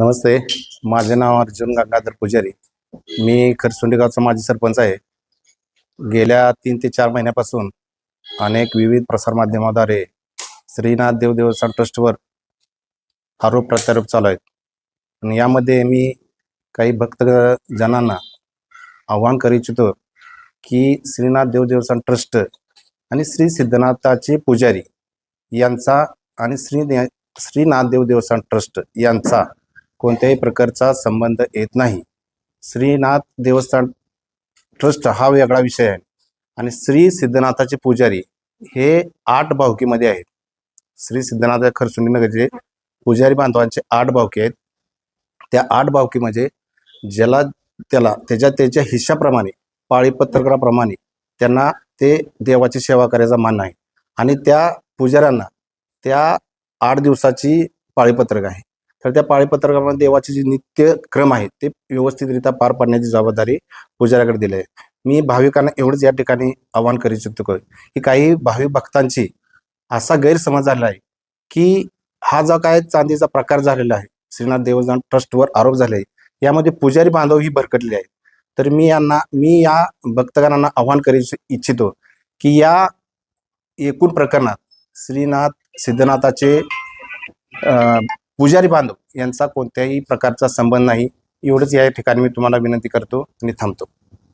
नमस्ते. माझे नाव अर्जुन गंगाधर पुजारी. मी खरसुंडी गावचा माजी सरपंच आहे. गेल्या 3 ते 4 महिन्यापासून अनेक विविध प्रसारमाध्यमाद्वारे श्रीनाथ देव देवस्थान ट्रस्टवर आरोप प्रत्यारोप चालू आहेत. आणि यामध्ये मी काही भक्तजनांना आव्हान करू इच्छितो की श्रीनाथ देव देवस्थान ट्रस्ट आणि श्री सिद्धनाथाचे पुजारी यांचा आणि श्रीनाथ देव देवस्थान ट्रस्ट यांचा कोणत्याही प्रकारचा संबंध येत नाही. श्रीनाथ देवस्थान ट्रस्ट हा वेगळा विषय आहे आणि श्री सिद्धनाथाचे पुजारी हे 8 भावकीमध्ये आहेत. श्री सिद्धनाथ खरसुंडी नगरचे पुजारी बांधवांचे 8 भावकी आहेत. त्या 8 भावकीमध्ये ज्याला त्याच्या हिश्शाप्रमाणे पाळीपत्रकाप्रमाणे त्यांना ते देवाची सेवा करायचा मान आहे आणि त्या पुजाऱ्यांना त्या 8 दिवसाची पाळीपत्रक आहे. तर त्या पाळीपत्रकामध्ये देवाचे जे नित्यक्रम आहे ते व्यवस्थितरित्या पार पाडण्याची जबाबदारी पुजाऱ्याकडे दिली आहे. मी भाविकांना एवढंच या ठिकाणी आवाहन करू इच्छितो की काही भाविक भक्तांची असा गैरसमज झालेला आहे की हा जो काय चांदीचा प्रकार झालेला आहे, श्रीनाथ देवस्थान ट्रस्टवर आरोप झाले, यामध्ये पुजारी बांधव ही भरकटलेले आहेत. तर मी या भक्तगणांना आवाहन करू इच्छितो की या एकूण प्रकरणात श्रीनाथ सिद्धनाथाचे पुजारी बांधव यांचा कोणत्याही प्रकारचा संबंध नाही. एवढंच या ठिकाणी मी तुम्हाला विनंती करतो आणि थांबतो.